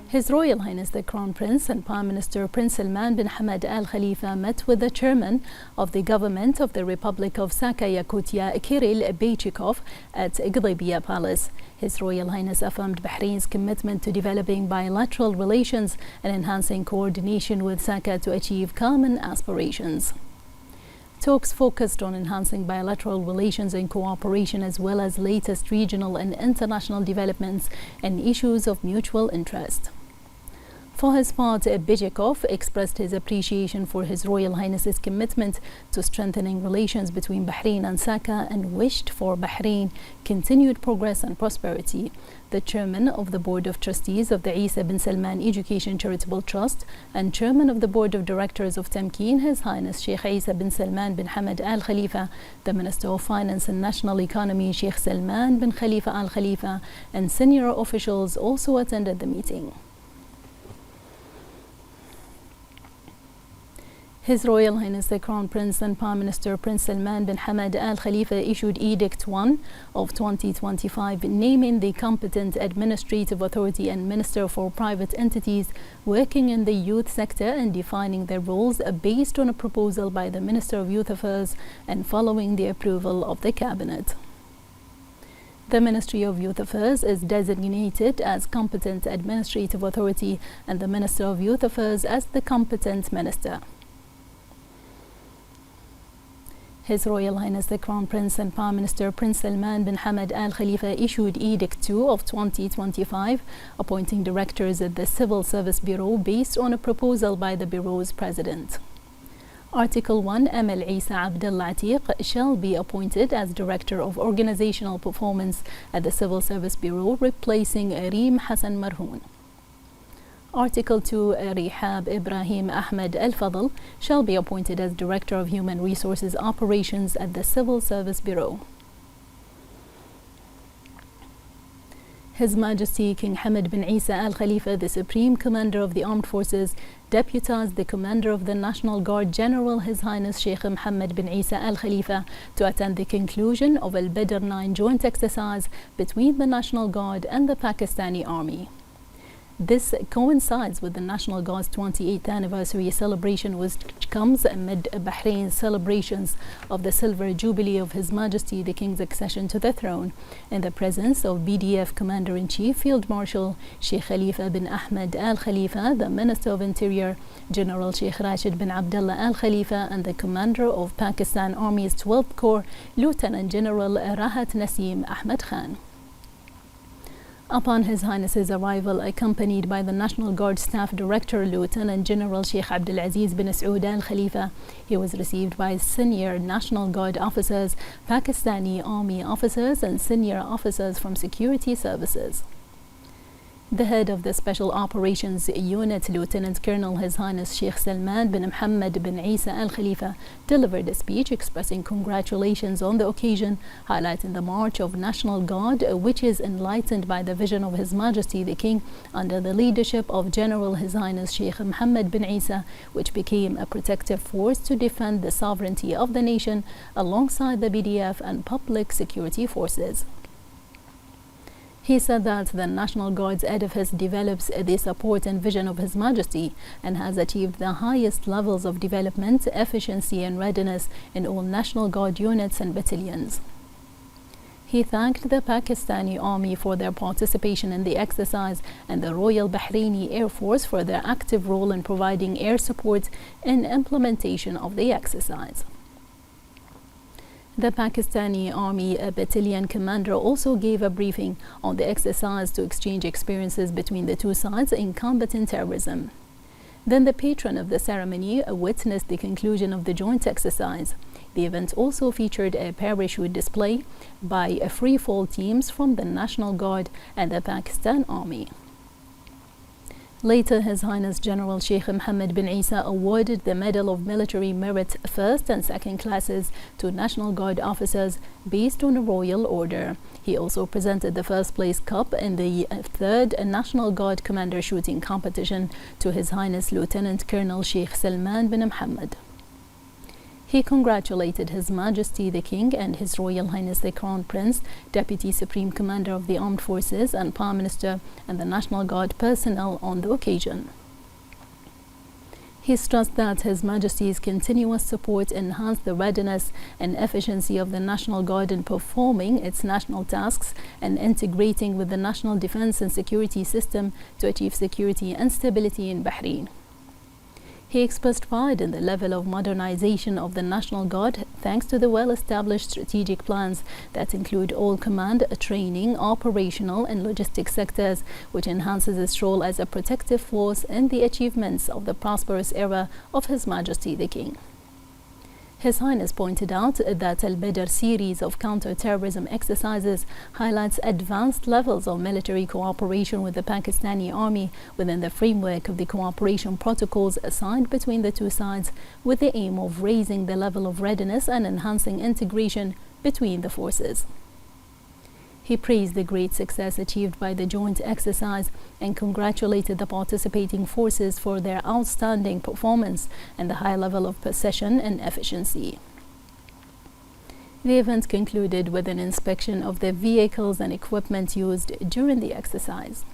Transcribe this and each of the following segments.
His Royal Highness the Crown Prince and Prime Minister Prince Salman bin Hamad Al Khalifa met with the Chairman of the Government of the Republic of Saaka-Yakutia, Kirill Beychikov, at Gdaybiya Palace. His Royal Highness affirmed Bahrain's commitment to developing bilateral relations and enhancing coordination with Saaka to achieve common aspirations. Talks focused on enhancing bilateral relations and cooperation, as well as latest regional and international developments and issues of mutual interest. For his part, Beychikov expressed his appreciation for His Royal Highness's commitment to strengthening relations between Bahrain and Saaka and wished for Bahrain continued progress and prosperity. The Chairman of the Board of Trustees of the Isa bin Salman Education Charitable Trust and Chairman of the Board of Directors of Tamkeen, His Highness Sheikh Isa bin Salman bin Hamad Al Khalifa, the Minister of Finance and National Economy Sheikh Salman bin Khalifa Al Khalifa, and senior officials also attended the meeting. His Royal Highness the Crown Prince and Prime Minister Prince Salman bin Hamad Al Khalifa issued Edict 1 of 2025 naming the competent administrative authority and Minister for private entities working in the youth sector and defining their roles based on a proposal by the Minister of Youth Affairs and following the approval of the Cabinet. The Ministry of Youth Affairs is designated as competent administrative authority and the Minister of Youth Affairs as the competent minister. His Royal Highness the Crown Prince and Prime Minister Prince Salman bin Hamad Al Khalifa issued Edict 2 of 2025 appointing directors at the Civil Service Bureau based on a proposal by the Bureau's President. Article 1, Amal Isa Abdullah Atiq shall be appointed as Director of Organizational Performance at the Civil Service Bureau, replacing Reem Hassan Marhoon. Article 2, Rihab Ibrahim Ahmed Al-Fadl shall be appointed as Director of Human Resources Operations at the Civil Service Bureau. His Majesty King Hamad bin Isa Al Khalifa, the Supreme Commander of the Armed Forces, deputized the Commander of the National Guard General His Highness Sheikh Mohammed bin Isa Al Khalifa to attend the conclusion of Al-Badr 9 joint exercise between the National Guard and the Pakistani Army. This coincides with the National Guard's 28th anniversary celebration, which comes amid Bahrain's celebrations of the Silver Jubilee of His Majesty the King's accession to the throne, in the presence of BDF Commander-in-Chief Field Marshal Sheikh Khalifa bin Ahmed Al Khalifa, the Minister of Interior General Sheikh Rashid bin Abdullah Al Khalifa, and the Commander of Pakistan Army's 12th Corps, Lieutenant General Rahat Nasim Ahmed Khan. Upon His Highness's arrival, accompanied by the National Guard Staff Director Lieutenant General Sheikh Abdul Aziz bin Saud Al Khalifa, he was received by senior National Guard officers, Pakistani Army officers, and senior officers from security services. The head of the Special Operations Unit, Lieutenant Colonel His Highness Sheikh Salman bin Mohammed bin Isa Al Khalifa, delivered a speech expressing congratulations on the occasion, highlighting the march of National Guard, which is enlightened by the vision of His Majesty the King under the leadership of General His Highness Sheikh Mohammed bin Isa, which became a protective force to defend the sovereignty of the nation alongside the BDF and public security forces. He said that the National Guard's edifice develops the support and vision of His Majesty and has achieved the highest levels of development, efficiency and readiness in all National Guard units and battalions. He thanked the Pakistani Army for their participation in the exercise and the Royal Bahraini Air Force for their active role in providing air support in implementation of the exercise. The Pakistani Army battalion commander also gave a briefing on the exercise to exchange experiences between the two sides in combating terrorism. Then the patron of the ceremony witnessed the conclusion of the joint exercise. The event also featured a parachute display by free-fall teams from the National Guard and the Pakistan Army. Later, His Highness General Sheikh Mohammed bin Isa awarded the Medal of Military Merit first and second classes to National Guard officers based on a royal order. He also presented the first place cup in the third National Guard Commander shooting competition to His Highness Lieutenant Colonel Sheikh Salman bin Mohammed. He congratulated His Majesty the King and His Royal Highness the Crown Prince, Deputy Supreme Commander of the Armed Forces and Prime Minister and the National Guard personnel on the occasion. He stressed that His Majesty's continuous support enhanced the readiness and efficiency of the National Guard in performing its national tasks and integrating with the national defense and security system to achieve security and stability in Bahrain. He expressed pride in the level of modernization of the National Guard thanks to the well-established strategic plans that include all command, training, operational and logistic sectors, which enhances its role as a protective force in the achievements of the prosperous era of His Majesty the King. His Highness pointed out that Al-Badr series of counter-terrorism exercises highlights advanced levels of military cooperation with the Pakistani Army within the framework of the cooperation protocols signed between the two sides, with the aim of raising the level of readiness and enhancing integration between the forces. He praised the great success achieved by the joint exercise and congratulated the participating forces for their outstanding performance and the high level of precision and efficiency. The event concluded with an inspection of the vehicles and equipment used during the exercise.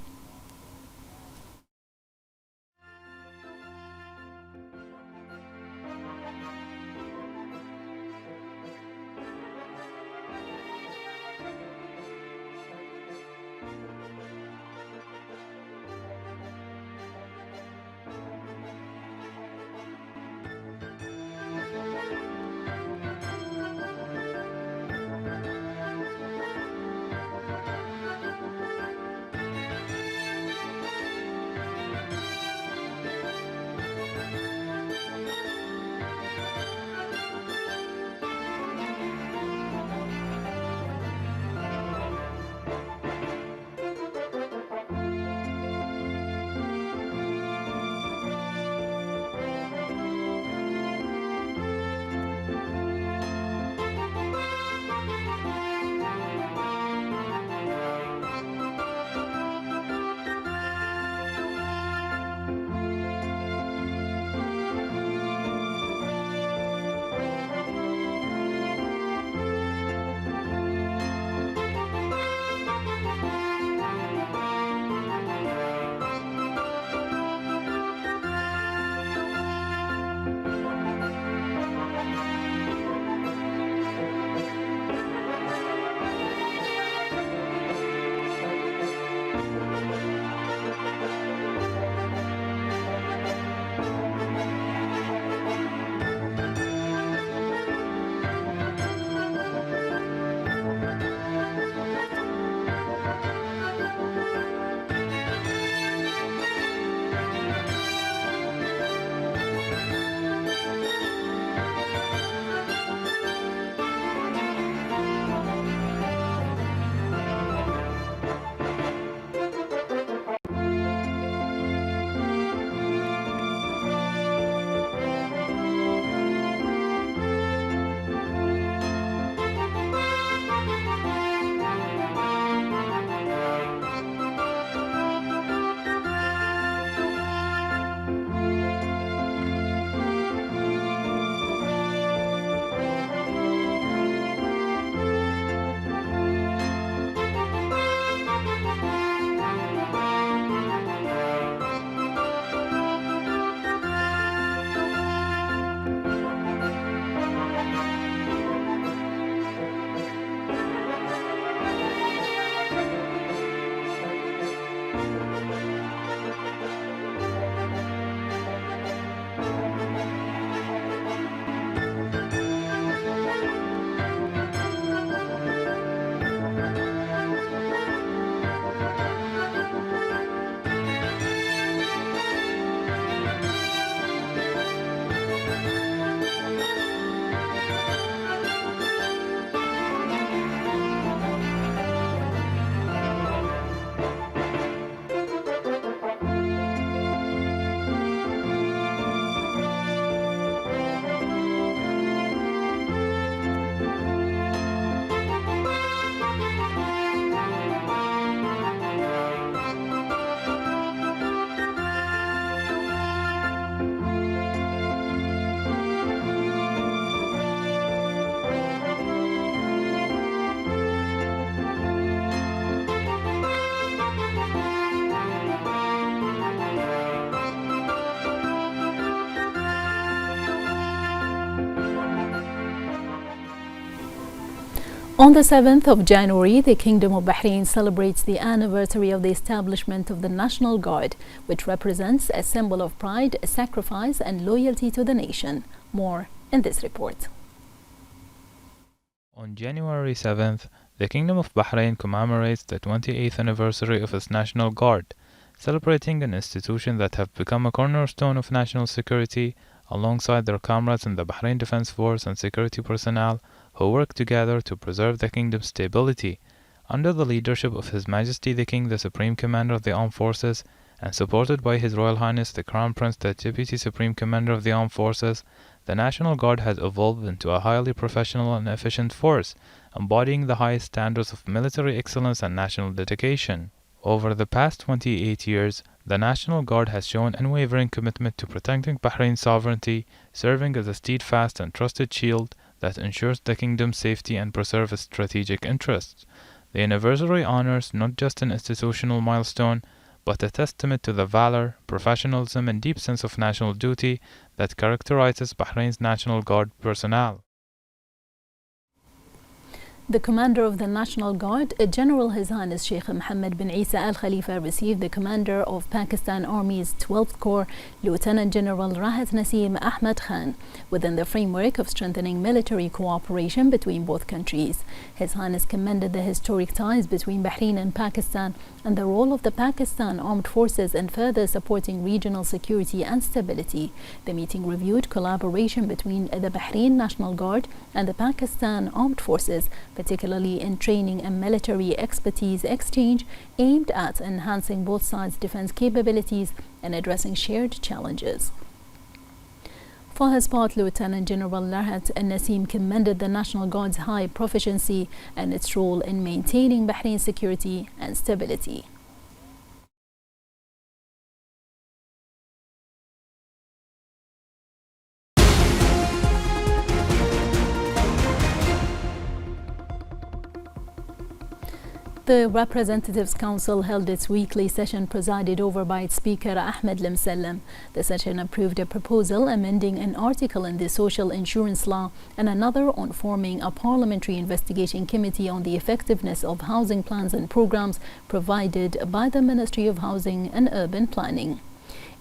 On the 7th of January, the Kingdom of Bahrain celebrates the anniversary of the establishment of the National Guard, which represents a symbol of pride, sacrifice, and loyalty to the nation. More in this report. On January 7th, the Kingdom of Bahrain commemorates the 28th anniversary of its National Guard, celebrating an institution that have become a cornerstone of national security alongside their comrades in the Bahrain Defense Force and security personnel who work together to preserve the kingdom's stability. Under the leadership of His Majesty the King, the Supreme Commander of the Armed Forces, and supported by His Royal Highness the Crown Prince, the Deputy Supreme Commander of the Armed Forces, the National Guard has evolved into a highly professional and efficient force, embodying the highest standards of military excellence and national dedication. Over the past 28 years, the National Guard has shown unwavering commitment to protecting Bahrain's sovereignty, serving as a steadfast and trusted shield that ensures the kingdom's safety and preserves its strategic interests. The anniversary honors not just an institutional milestone, but a testament to the valor, professionalism, and deep sense of national duty that characterizes Bahrain's National Guard personnel. The commander of the National Guard, General His Highness Sheikh Mohammed bin Isa Al Khalifa, received the commander of Pakistan Army's 12th Corps, Lieutenant General Rahat Naseem Ahmed Khan, within the framework of strengthening military cooperation between both countries. His Highness commended the historic ties between Bahrain and Pakistan and the role of the Pakistan Armed Forces in further supporting regional security and stability. The meeting reviewed collaboration between the Bahrain National Guard and the Pakistan Armed Forces, particularly in training and military expertise exchange aimed at enhancing both sides' defense capabilities and addressing shared challenges. For his part, Lieutenant General Rahat Naseem commended the National Guard's high proficiency and its role in maintaining Bahrain's security and stability. The Representatives Council held its weekly session presided over by its Speaker Ahmed Lemselem. The session approved a proposal amending an article in the Social Insurance Law and another on forming a parliamentary investigation committee on the effectiveness of housing plans and programs provided by the Ministry of Housing and Urban Planning.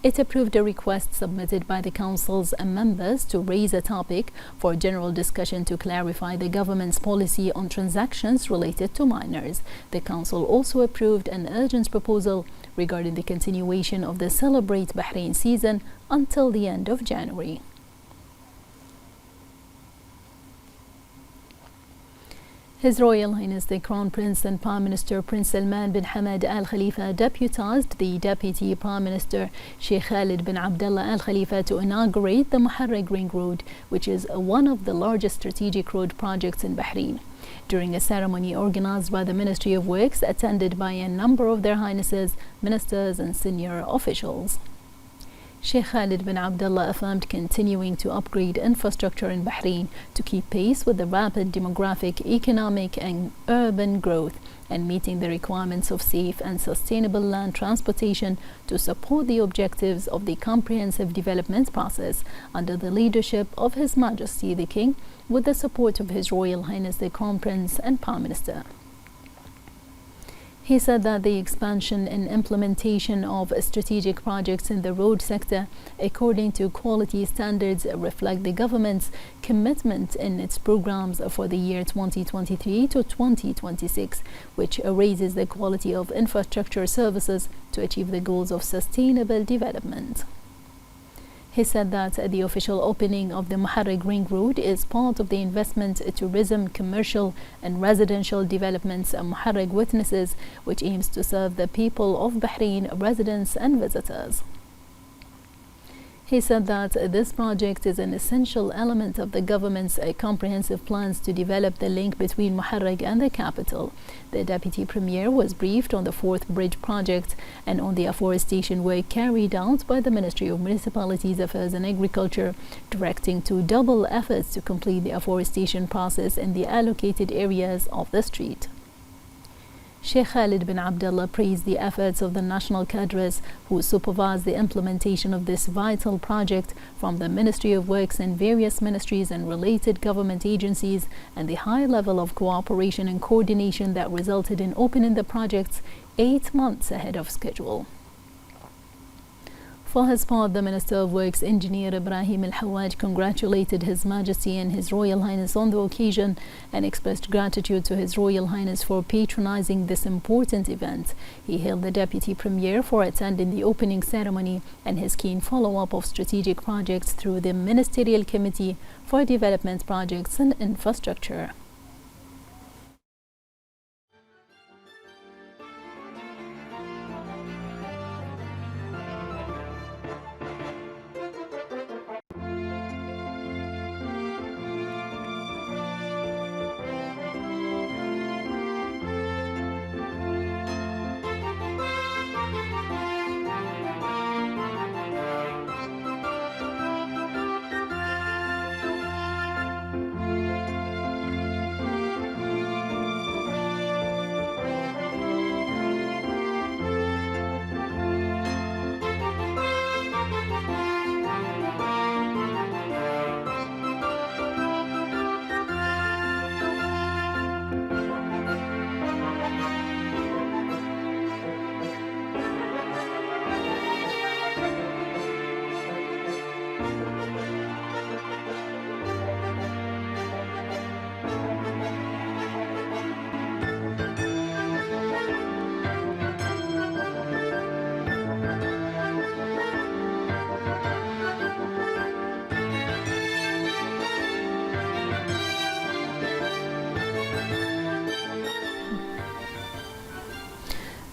It approved a request submitted by the Council's members to raise a topic for general discussion to clarify the government's policy on transactions related to minors. The Council also approved an urgent proposal regarding the continuation of the Celebrate Bahrain season until the end of January. His Royal Highness the Crown Prince and Prime Minister Prince Salman bin Hamad Al Khalifa deputized the Deputy Prime Minister Sheikh Khalid bin Abdullah Al Khalifa to inaugurate the Muharraq Ring Road, which is one of the largest strategic road projects in Bahrain. During a ceremony organized by the Ministry of Works, attended by a number of Their Highnesses, ministers and senior officials. Sheikh Khalid bin Abdullah affirmed continuing to upgrade infrastructure in Bahrain to keep pace with the rapid demographic, economic and urban growth and meeting the requirements of safe and sustainable land transportation to support the objectives of the comprehensive development process under the leadership of His Majesty the King, with the support of His Royal Highness the Crown Prince and Prime Minister. He said that the expansion and implementation of strategic projects in the road sector according to quality standards reflect the government's commitment in its programs for the year 2023 to 2026, which raises the quality of infrastructure services to achieve the goals of sustainable development. He said that the official opening of the Muharraq Ring Road is part of the investment, tourism, commercial and residential developments Muharraq witnesses, which aims to serve the people of Bahrain, residents and visitors. He said that this project is an essential element of the government's comprehensive plans to develop the link between Muharraq and the capital. The Deputy Premier was briefed on the fourth bridge project and on the afforestation work carried out by the Ministry of Municipalities Affairs and Agriculture, directing to double efforts to complete the afforestation process in the allocated areas of the street. Sheikh Khalid bin Abdullah praised the efforts of the national cadres who supervised the implementation of this vital project from the Ministry of Works and various ministries and related government agencies, and the high level of cooperation and coordination that resulted in opening the projects 8 months ahead of schedule. For his part, the Minister of Works, Engineer Ibrahim Al-Hawaj, congratulated His Majesty and His Royal Highness on the occasion and expressed gratitude to His Royal Highness for patronizing this important event. He hailed the Deputy Premier for attending the opening ceremony and his keen follow-up of strategic projects through the Ministerial Committee for Development Projects and Infrastructure.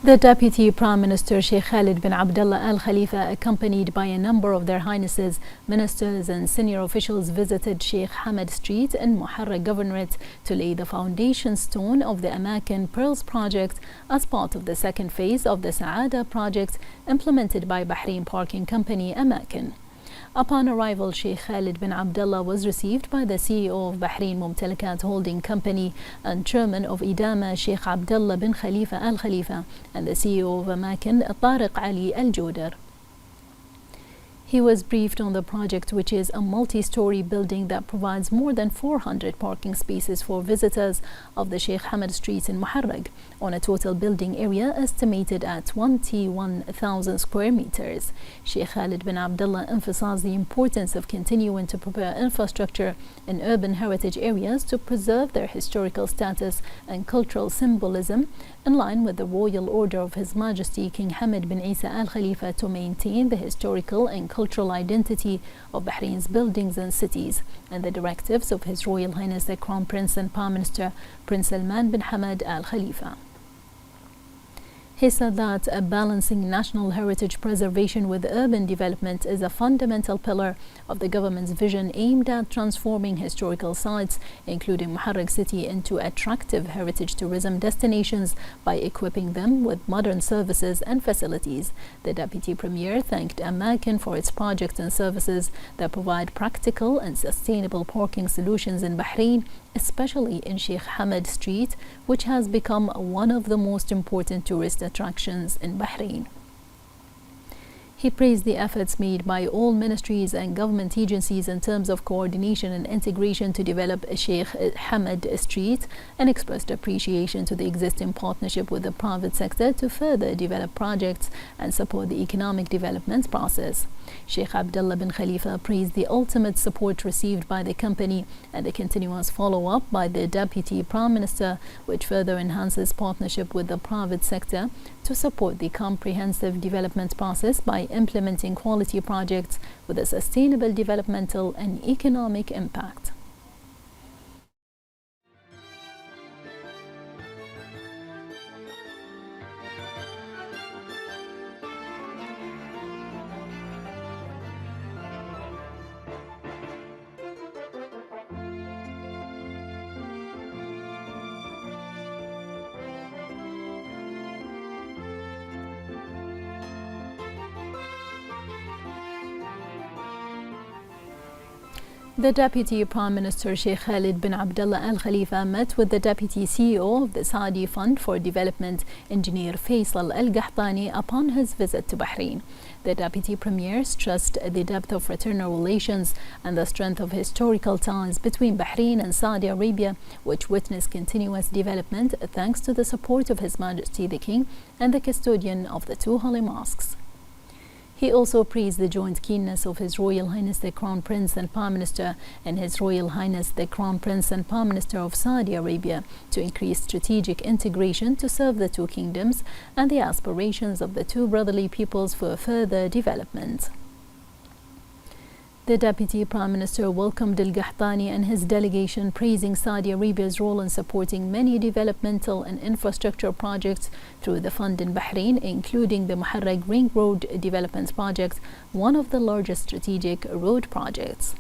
The Deputy Prime Minister Sheikh Khalid bin Abdullah Al Khalifa, accompanied by a number of their highnesses, ministers and senior officials, visited Sheikh Hamad Street in Muharraq Governorate to lay the foundation stone of the Amakin Pearls project as part of the second phase of the Saada project implemented by Bahrain Parking Company Amakin. Upon arrival, Sheikh Khalid bin Abdullah was received by the CEO of Bahrain Mumtalakat Holding Company and Chairman of Idama, Sheikh Abdullah bin Khalifa Al Khalifa, and the CEO of Amakin, Tariq Ali Al Jodar. He was briefed on the project, which is a multi-story building that provides more than 400 parking spaces for visitors of the Sheikh Hamad Street in Muharraq, on a total building area estimated at 21,000 square meters. Sheikh Khalid bin Abdullah emphasized the importance of continuing to prepare infrastructure in urban heritage areas to preserve their historical status and cultural symbolism, in line with the royal order of His Majesty King Hamad bin Isa Al Khalifa to maintain the historical and cultural identity of Bahrain's buildings and cities, and the directives of His Royal Highness the Crown Prince and Prime Minister Prince Salman bin Hamad Al Khalifa. He said that balancing national heritage preservation with urban development is a fundamental pillar of the government's vision aimed at transforming historical sites, including Muharraq city, into attractive heritage tourism destinations by equipping them with modern services and facilities. The Deputy Premier thanked Amakin for its projects and services that provide practical and sustainable parking solutions in Bahrain, especially in Sheikh Hamad Street, which has become one of the most important tourist attractions in Bahrain. He praised the efforts made by all ministries and government agencies in terms of coordination and integration to develop Sheikh Hamad Street, and expressed appreciation to the existing partnership with the private sector to further develop projects and support the economic development process. Sheikh Abdullah bin Khalifa praised the ultimate support received by the company and the continuous follow-up by the Deputy Prime Minister, which further enhances partnership with the private sector to support the comprehensive development process by implementing quality projects with a sustainable developmental and economic impact. The Deputy Prime Minister Sheikh Khalid bin Abdullah Al Khalifa met with the Deputy CEO of the Saudi Fund for Development, Engineer Faisal Al Qahtani, upon his visit to Bahrain. The Deputy Premier stressed the depth of fraternal relations and the strength of historical ties between Bahrain and Saudi Arabia, which witness continuous development thanks to the support of His Majesty the King and the custodian of the two holy mosques. He also praised the joint keenness of His Royal Highness the Crown Prince and Prime Minister and His Royal Highness the Crown Prince and Prime Minister of Saudi Arabia to increase strategic integration to serve the two kingdoms and the aspirations of the two brotherly peoples for further development. The Deputy Prime Minister welcomed Al Qahtani and his delegation, praising Saudi Arabia's role in supporting many developmental and infrastructure projects through the fund in Bahrain, including the Muharraq Ring Road Development Project, one of the largest strategic road projects.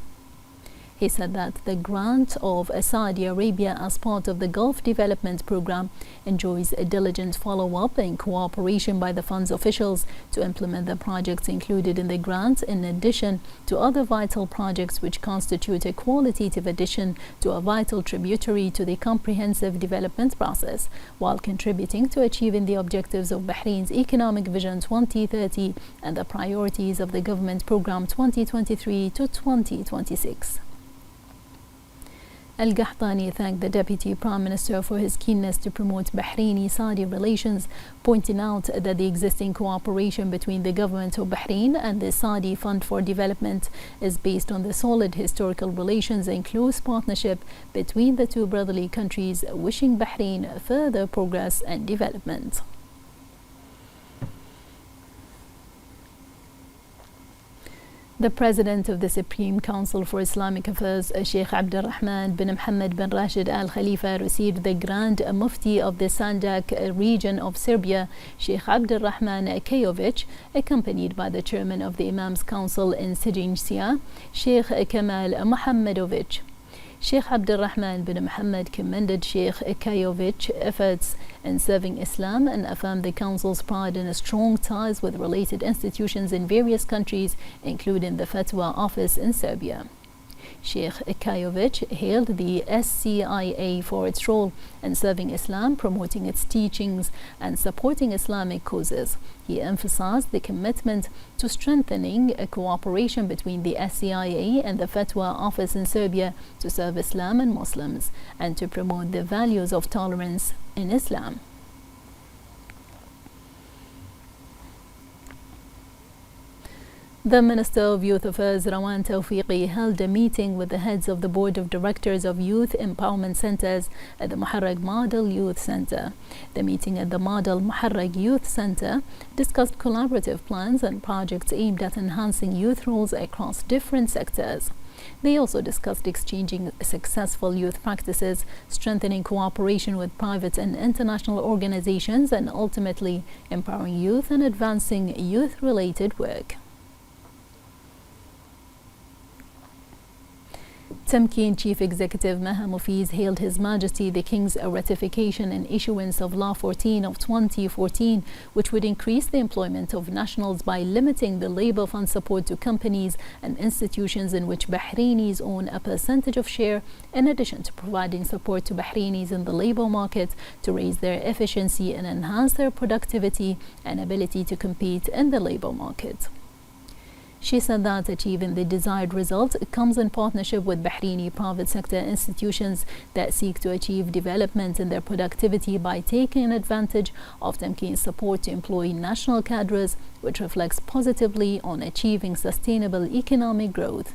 He said that the grant of Saudi Arabia as part of the Gulf Development Program enjoys a diligent follow-up and cooperation by the fund's officials to implement the projects included in the grant, in addition to other vital projects which constitute a qualitative addition to a vital tributary to the comprehensive development process, while contributing to achieving the objectives of Bahrain's Economic Vision 2030 and the priorities of the Government Program 2023 to 2026. Al Qahtani thanked the Deputy Prime Minister for his keenness to promote Bahraini-Saudi relations, pointing out that the existing cooperation between the Government of Bahrain and the Saudi Fund for Development is based on the solid historical relations and close partnership between the two brotherly countries, wishing Bahrain further progress and development. The President of the Supreme Council for Islamic Affairs, Sheikh Abdulrahman bin Mohammed bin Rashid Al Khalifa, received the Grand Mufti of the Sanjak region of Serbia, Sheikh Abdulrahman Kajovic, accompanied by the Chairman of the Imams Council in Sijinsia, Sheikh Kamal Muhammadovic. Sheikh Abdulrahman bin Mohammed commended Sheikh Kajovic's efforts in serving Islam and affirmed the Council's pride in strong ties with related institutions in various countries, including the Fatwa Office in Serbia. Sheikh Kajovic hailed the SCIA for its role in serving Islam, promoting its teachings, and supporting Islamic causes. He emphasized the commitment to strengthening a cooperation between the SCIA and the Fatwa Office in Serbia to serve Islam and Muslims, and to promote the values of tolerance in Islam. The Minister of Youth Affairs, Rawan Tawfiqi, held a meeting with the heads of the Board of Directors of Youth Empowerment Centers at the Muharraq Model Youth Center. The meeting at the Model Muharraq Youth Center discussed collaborative plans and projects aimed at enhancing youth roles across different sectors. They also discussed exchanging successful youth practices, strengthening cooperation with private and international organizations, and ultimately empowering youth and advancing youth-related work. Tamkeen Chief Executive Maha Mufiz hailed His Majesty the King's ratification and issuance of Law 14 of 2014, which would increase the employment of nationals by limiting the labor fund support to companies and institutions in which Bahrainis own a percentage of share, in addition to providing support to Bahrainis in the labor market to raise their efficiency and enhance their productivity and ability to compete in the labor market. She said that achieving the desired result comes in partnership with Bahraini private sector institutions that seek to achieve development in their productivity by taking advantage of Tamkeen's support to employ national cadres, which reflects positively on achieving sustainable economic growth.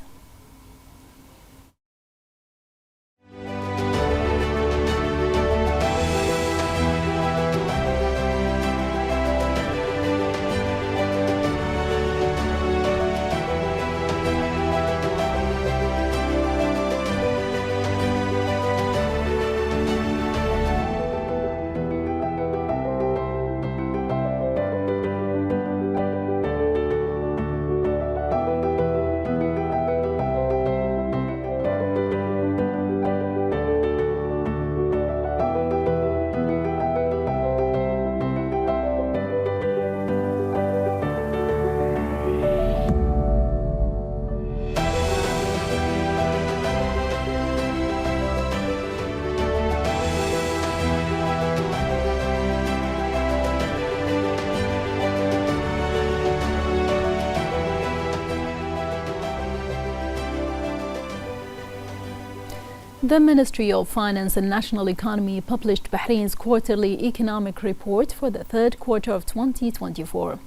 The Ministry of Finance and National Economy published Bahrain's quarterly economic report for the third quarter of 2024.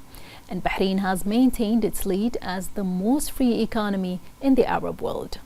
And Bahrain has maintained its lead as the most free economy in the Arab world.